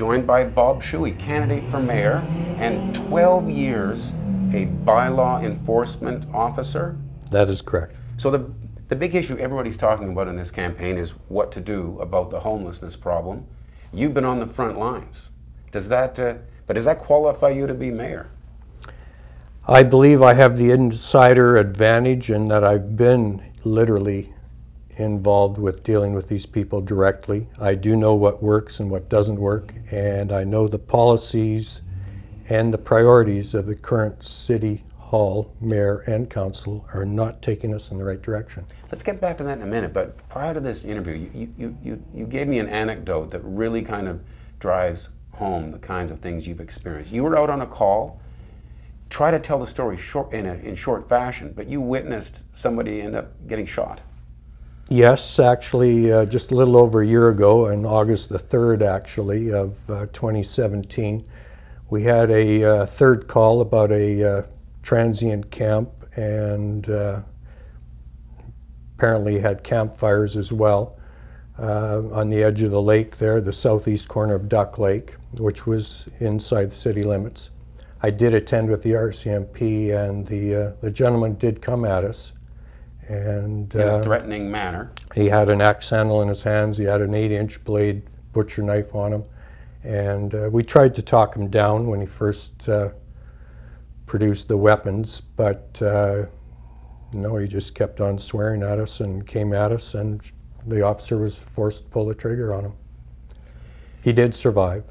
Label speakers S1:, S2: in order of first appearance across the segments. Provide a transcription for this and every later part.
S1: joined by Bob Schewe, candidate for mayor, and 12 years a bylaw enforcement officer.
S2: That is correct.
S1: So the big issue everybody's talking about in this campaign is what to do about the homelessness problem. You've been on the front lines. Does that qualify you to be mayor?
S2: I believe I have the insider advantage in that I've been literally involved with dealing with these people directly. I do know what works and what doesn't work, and I know the policies and the priorities of the current city hall, mayor, and council are not taking us in the right direction.
S1: Let's get back to that in a minute, but prior to this interview, you gave me an anecdote that really kind of drives home the kinds of things you've experienced. You were out on a call. Try to tell the story in short fashion, but you witnessed somebody end up getting shot.
S2: Yes, actually, just a little over a year ago, on August the 3rd, actually, of 2017, we had a third call about a transient camp, and apparently had campfires as well on the edge of the lake there, the southeast corner of Duck Lake, which was inside the city limits. I did attend with the RCMP, and the gentleman did come at us. And
S1: in a threatening manner.
S2: He had an axe handle in his hands. He had an 8-inch blade butcher knife on him. And we tried to talk him down when he first produced the weapons, but no, he just kept on swearing at us and came at us, and the officer was forced to pull the trigger on him. He did survive.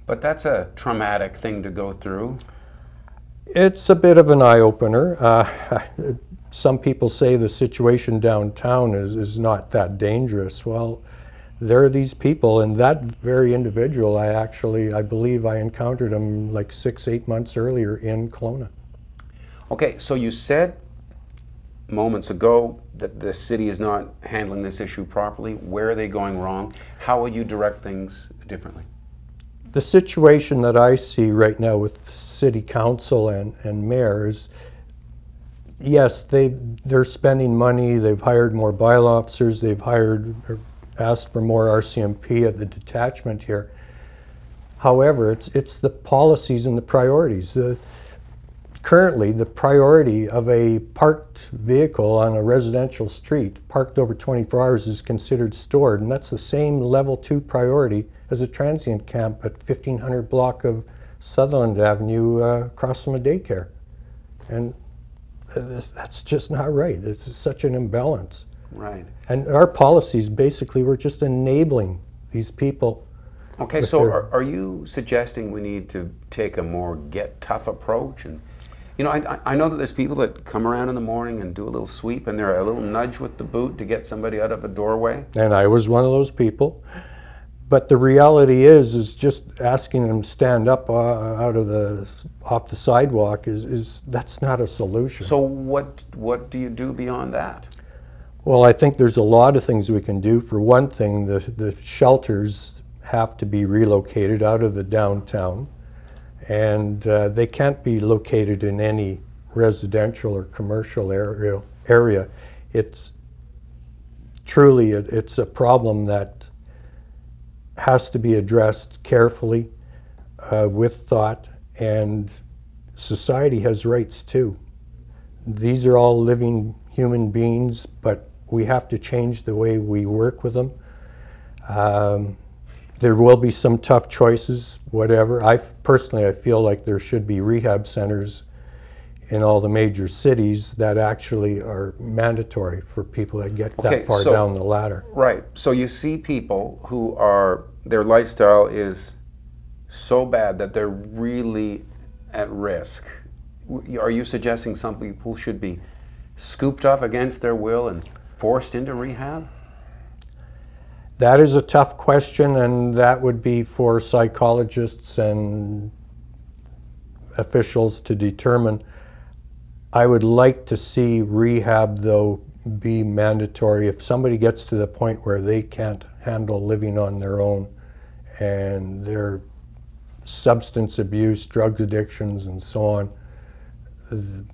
S1: But that's a traumatic thing to go through.
S2: It's a bit of an eye-opener. Some people say the situation downtown is not that dangerous. Well, there are these people, and that very individual, I believe I encountered him like 6-8 months earlier in Kelowna.
S1: Okay, so you said moments ago that the city is not handling this issue properly. Where are they going wrong? How will you direct things differently?
S2: The situation that I see right now with the city council and mayors, yes, they're spending money. They've hired more bylaw officers. They've asked for more RCMP at the detachment here. However, it's the policies and the priorities. Currently, the priority of a parked vehicle on a residential street, parked over 24 hours, is considered stored, and that's the same level 2 priority as a transient camp at 1500 block of Sutherland Avenue across from a daycare. And that's just not right. It's such an imbalance.
S1: Right.
S2: And our policies, basically, we're just enabling these people.
S1: Okay, so are you suggesting we need to take a more get tough approach? And you know, I know that there's people that come around in the morning and do a little sweep, and they're a little nudge with the boot to get somebody out of a doorway.
S2: And I was one of those people. But the reality is just asking them to stand up off the sidewalk that's not a solution.
S1: So what do you do beyond that?
S2: Well, I think there's a lot of things we can do. For one thing, the shelters have to be relocated out of the downtown, and they can't be located in any residential or commercial area. It's truly it's a problem that has to be addressed carefully, with thought, and society has rights too. These are all living human beings, but we have to change the way we work with them. There will be some tough choices, whatever. I feel like there should be rehab centers in all the major cities that actually are mandatory for people that get that far down the ladder.
S1: Right. So you see people who their lifestyle is so bad that they're really at risk. Are you suggesting some people should be scooped up against their will and forced into rehab?
S2: That is a tough question, and that would be for psychologists and officials to determine. I would like to see rehab, though, be mandatory. If somebody gets to the point where they can't handle living on their own, and their substance abuse, drug addictions, and so on,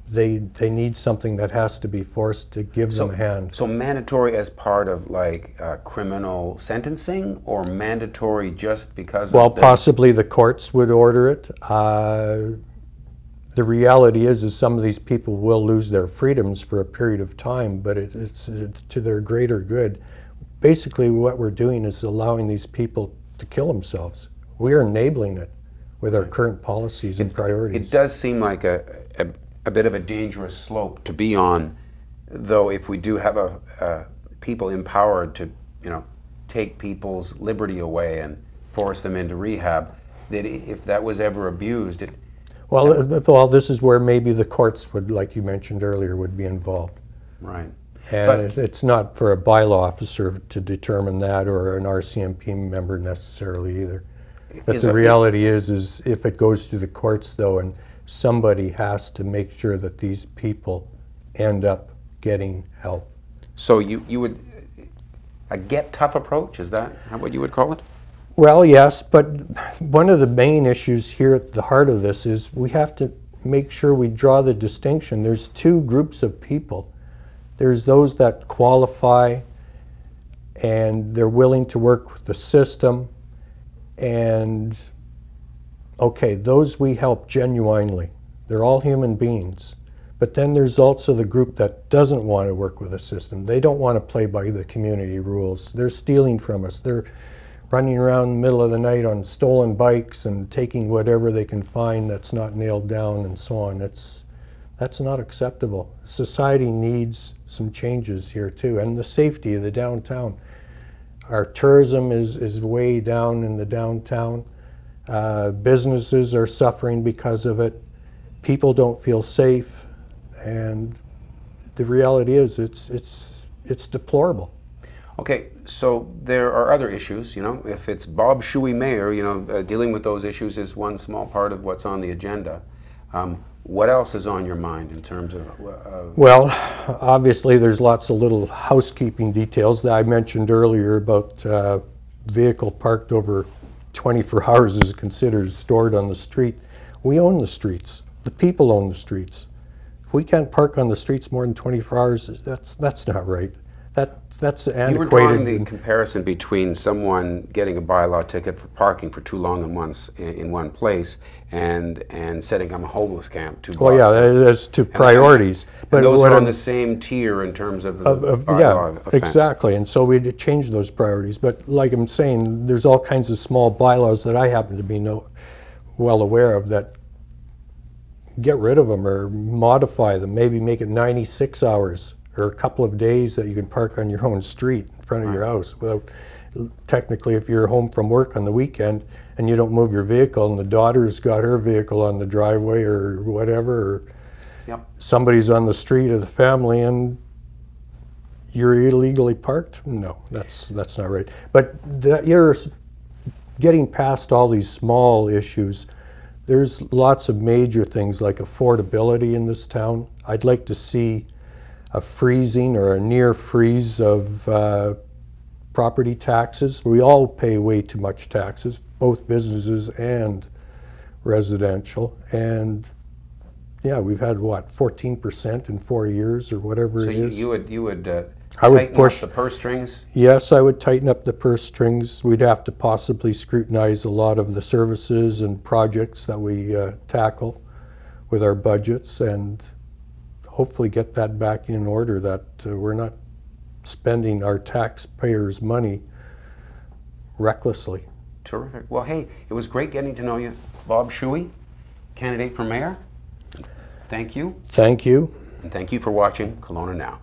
S2: they need something that has to be forced to give them a hand.
S1: So mandatory as part of like criminal sentencing, or mandatory just because
S2: Well,
S1: of the...
S2: possibly the courts would order it. The reality is some of these people will lose their freedoms for a period of time, but it's to their greater good. Basically, what we're doing is allowing these people to kill themselves. We are enabling it with our current policies and priorities.
S1: It does seem like a bit of a dangerous slope to be on, though. If we do have people empowered to, take people's liberty away and force them into rehab, that if that was ever abused,
S2: well, this is where maybe the courts would, like you mentioned earlier, would be involved.
S1: Right.
S2: And it's not for a bylaw officer to determine that, or an RCMP member necessarily either. But the reality is if it goes through the courts, though, and somebody has to make sure that these people end up getting help.
S1: So you would, a get tough approach, is that what you would call it?
S2: Well, yes, but one of the main issues here at the heart of this is we have to make sure we draw the distinction. There's two groups of people. There's those that qualify and they're willing to work with the system, and okay, those we help genuinely. They're all human beings. But then there's also the group that doesn't want to work with the system. They don't want to play by the community rules. They're stealing from us. They're running around in the middle of the night on stolen bikes and taking whatever they can find that's not nailed down and so on. That's not acceptable. Society needs some changes here too, and the safety of the downtown. Our tourism is way down in the downtown. Businesses are suffering because of it. People don't feel safe, and the reality is it's deplorable.
S1: Okay, so there are other issues, if it's Bob Schewe mayor, dealing with those issues is one small part of what's on the agenda. What else is on your mind in terms of...
S2: Well, obviously there's lots of little housekeeping details that I mentioned earlier about vehicle parked over 24 hours is considered stored on the street. We own the streets. The people own the streets. If we can't park on the streets more than 24 hours, that's not right. That's antiquated.
S1: You were drawing the comparison between someone getting a bylaw ticket for parking for too long in one place and setting up a homeless camp 2 blocks.
S2: Well, yeah, there's two priorities.
S1: But those are on the same tier in terms of the bylaw offense.
S2: Exactly, and so we change those priorities. But like I'm saying, there's all kinds of small bylaws that I happen to be well aware of that get rid of them or modify them, maybe make it 96 hours. Or a couple of days that you can park on your own street in front of your house without, technically, if you're home from work on the weekend and you don't move your vehicle and the daughter's got her vehicle on the driveway or whatever, or somebody's on the street of the family and you're illegally parked, no, that's not right. But you're getting past all these small issues. There's lots of major things like affordability in this town. I'd like to see a freezing or a near freeze of property taxes. We all pay way too much taxes, both businesses and residential. And yeah, we've had what, 14% in 4 years or whatever it is.
S1: So you would tighten up the purse strings?
S2: Yes, I would tighten up the purse strings. We'd have to possibly scrutinize a lot of the services and projects that we tackle with our budgets, and hopefully get that back in order, that we're not spending our taxpayers' money recklessly.
S1: Terrific. Well, hey, it was great getting to know you. Bob Schewe, candidate for mayor. Thank you.
S2: Thank you.
S1: And thank you for watching Kelowna Now.